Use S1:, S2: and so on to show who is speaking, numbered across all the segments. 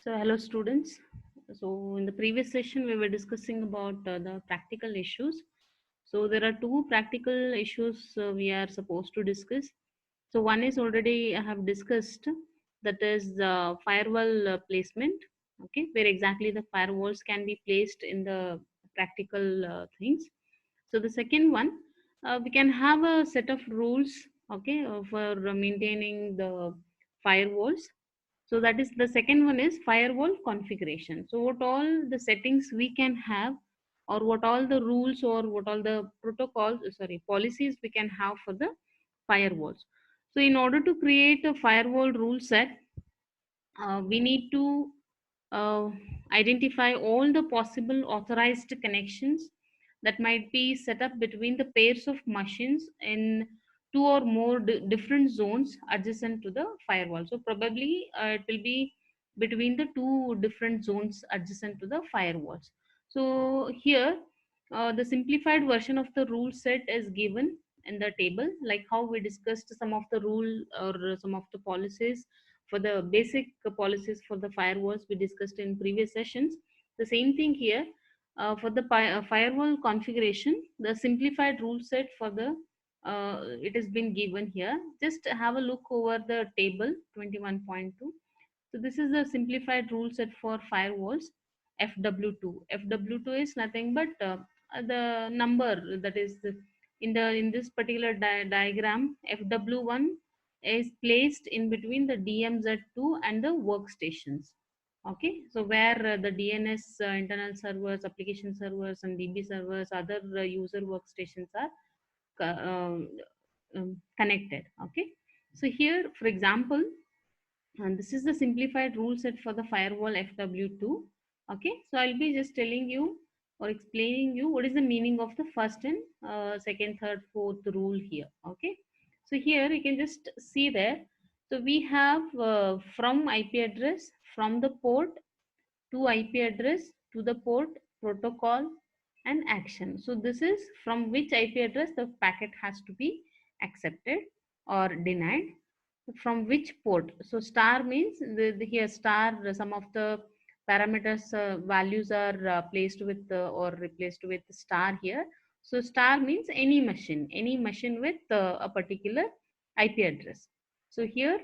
S1: So, hello students. So, in the previous session, we were discussing about the practical issues. So, there are two practical issues we are supposed to discuss. So, one is already I have discussed, that is the firewall placement. Okay, where exactly the firewalls can be placed in the practical things. So, the second one, we can have a set of rules. Okay, for maintaining the firewalls. So that is the second one is firewall configuration. So what all the settings we can have, or what all the rules, or what all the protocols, sorry, policies we can have for the firewalls. So in order to create a firewall rule set, we need to uh, identify all the possible authorized connections that might be set up between the pairs of machines in two or more different zones adjacent to the firewall. So probably it will be between the two different zones adjacent to the firewalls. So here the simplified version of the rule set is given in the table, like how we discussed some of the rule or some of the policies for the basic policies for the firewalls we discussed in previous sessions. The same thing here for the firewall configuration, the simplified rule set for the it has been given here. Just have a look over the table 21.2. So this is the simplified rule set for firewalls FW2. FW2 is nothing but the number that is in this particular diagram. FW1 is placed in between the DMZ2 and the workstations. Okay, so where the DNS internal servers, application servers, and DB servers, other user workstations are connected. Okay, so here, for example, and this is the simplified rule set for the firewall FW2. Okay, so I'll be just telling you or explaining you what is the meaning of the first and second, third, fourth rule here. Okay, so here you can just see there. So we have from IP address, from the port to IP address to the port, protocol, and action. So this is from which IP address the packet has to be accepted or denied, from which port. So star means here star, some of the parameters values are placed with or replaced with star here. So star means any machine with a particular IP address. So here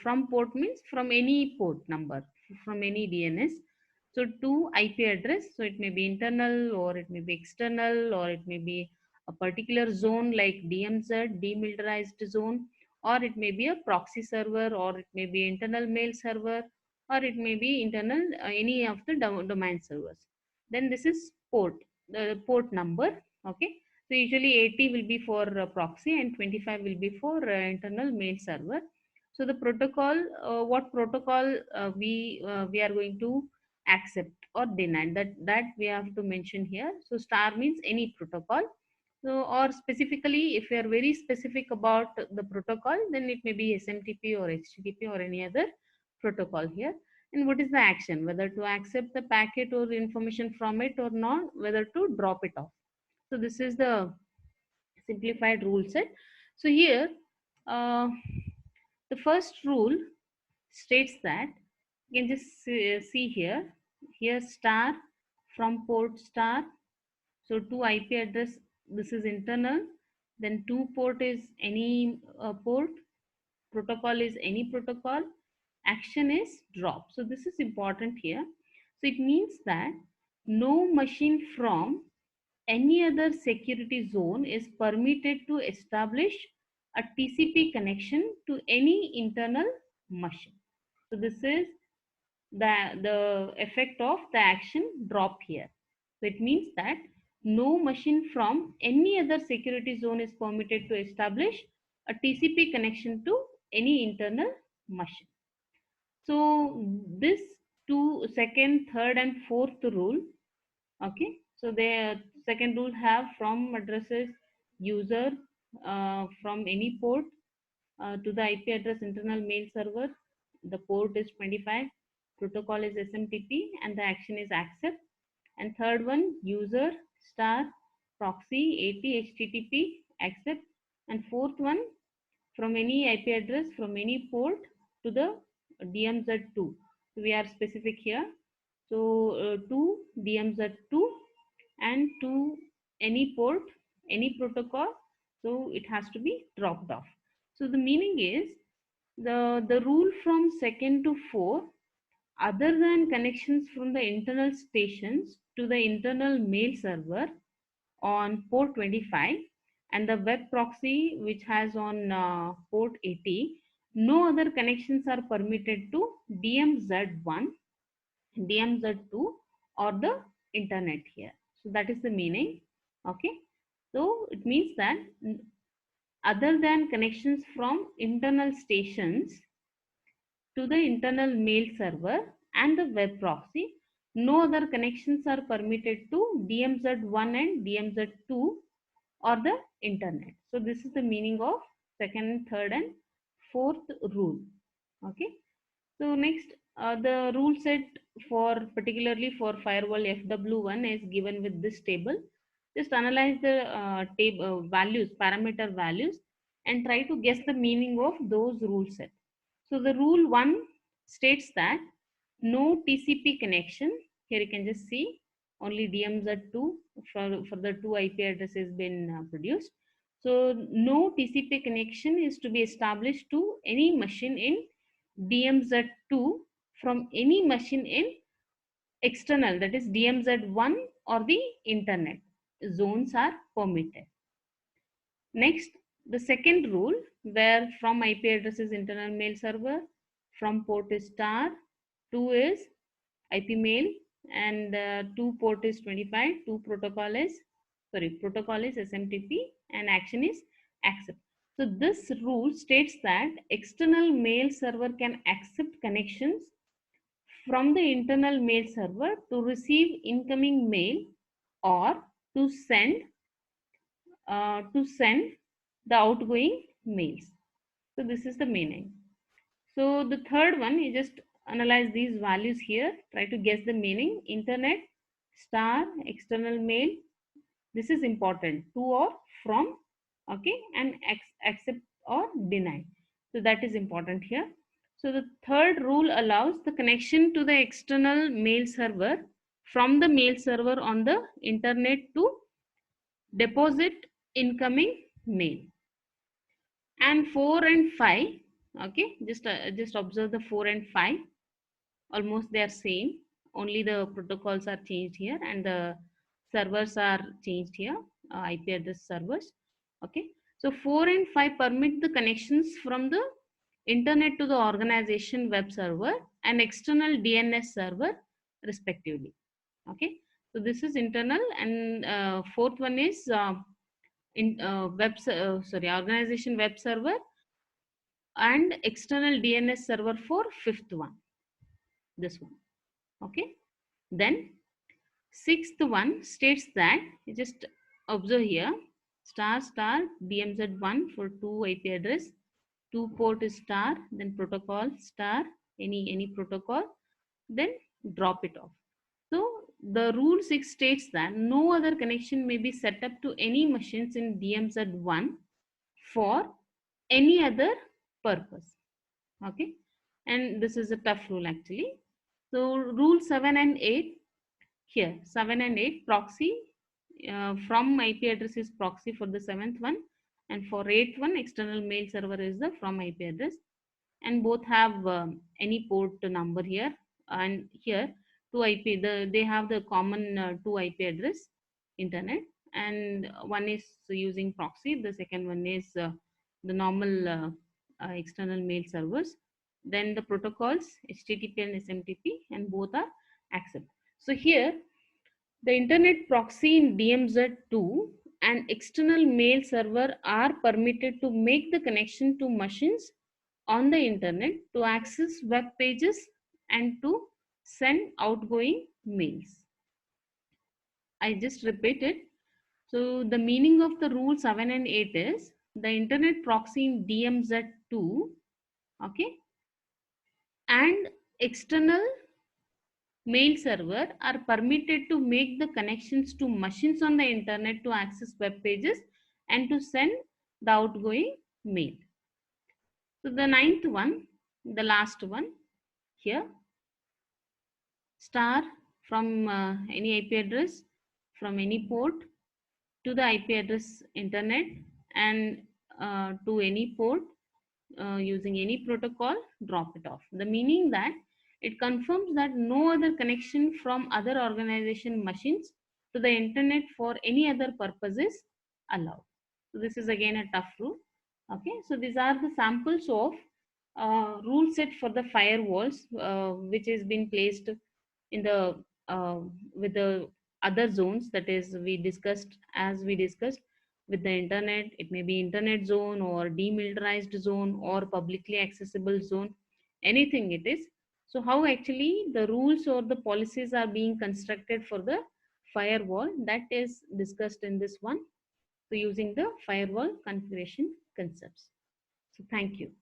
S1: from port means from any port number, from any DNS. So to IP address, so it may be internal or it may be external, or it may be a particular zone like DMZ, demilitarized zone, or it may be a proxy server, or it may be internal mail server, or it may be internal any of the domain servers. Then this is port, the port number. Okay, so usually 80 will be for proxy and 25 will be for internal mail server. So the protocol, what protocol we are going to accept or deny, that we have to mention here. So star means any protocol. So or specifically, if you are very specific about the protocol, then it may be SMTP or HTTP or any other protocol here. And what is the action, whether to accept the packet or information from it or not, whether to drop it off. So this is the simplified rule set. So here uh, the first rule states that, you can just see here star, from port star. So to IP address, this is internal. Then to port is any port, protocol is any protocol, action is drop. So this is important here. So it means that no machine from any other security zone is permitted to establish a TCP connection to any internal machine. So this is the effect of the action drop here. So it means that no machine from any other security zone is permitted to establish a TCP connection to any internal machine. So this two, second, third, and fourth rule. Okay, so the second rule have from addresses user from any port to the IP address internal mail server. The port is 25, protocol is SMTP, and the action is accept. And third one, user star proxy 80 HTTP accept. And fourth one, from any IP address from any port to the DMZ2. We are specific here. So to DMZ2 and to any port, any protocol. So it has to be dropped off. So the meaning is the rule from second to four, other than connections from the internal stations to the internal mail server on port 25 and the web proxy which has on port 80, no other connections are permitted to DMZ1, DMZ2 or the internet here. So that is the meaning. Okay. So it means that other than connections from internal stations to the internal mail server and the web proxy, no other connections are permitted to DMZ1 and DMZ2 or the internet. So this is the meaning of second, third and fourth rule. Okay. So next, the rule set for particularly for firewall FW1 is given with this table. Just analyze the table values, parameter values, and try to guess the meaning of those rule set. So the rule 1 states that no TCP connection. Here you can just see only DMZ2 for the two IP addresses been produced. So no TCP connection is to be established to any machine in DMZ2 from any machine in external, that is DMZ1 or the internet. Zones are permitted. Next, the second rule, where from IP address is internal mail server, from port is star, 2 is IP mail, and 2 port is 25, 2 protocol is SMTP, and action is accept. So this rule states that external mail server can accept connections from the internal mail server to receive incoming mail or to send the outgoing mails. So this is the meaning. So the third one, you just analyze these values here, try to guess the meaning. Internet, star, external mail, this is important, to or from, okay, and accept or deny. So that is important here. So the third rule allows the connection to the external mail server from the mail server on the internet to deposit incoming mail. And 4 and 5, okay, just observe the 4 and 5, almost they are same, only the protocols are changed here and the servers are changed here, IP address servers. Okay, so 4 and 5 permit the connections from the internet to the organization web server and external DNS server respectively. Okay, so this is internal, and fourth one is organization web server and external DNS server for fifth one, this one. Okay, then sixth one states that, you just observe here, star DMZ1 for 2 IP address, 2 port is star, then protocol star, any protocol, then drop it off. So the rule 6 states that no other connection may be set up to any machines in DMZ1 for any other purpose. Okay, and this is a tough rule actually. So rule 7 and 8, here 7 and 8, proxy from IP address is proxy for the 7th one, and for 8th one external mail server is the from IP address, and both have any port number here, and here 2 IP, they have the common 2 IP address internet, and one is using proxy, the second one is the normal external mail servers. Then the protocols HTTP and SMTP, and both are accept. So here the internet proxy in DMZ2 and external mail server are permitted to make the connection to machines on the internet to access web pages and to send outgoing mails. I just repeat it. So the meaning of the rule 7 and 8 is the internet proxy in DMZ2, okay, and external mail server are permitted to make the connections to machines on the internet to access web pages and to send the outgoing mail. So the ninth one, the last one, here, star from any IP address from any port to the IP address internet, and to any port using any protocol, drop it off. The meaning that it confirms that no other connection from other organization machines to the internet for any other purpose is allowed. So this is again a tough rule. Okay, so these are the samples of rule set for the firewalls, which has been placed in the with the other zones, that is we discussed, as we discussed with the internet, it may be internet zone or demilitarized zone or publicly accessible zone, anything it is. So how actually the rules or the policies are being constructed for the firewall, that is discussed in this one, so using the firewall configuration concepts. So thank you.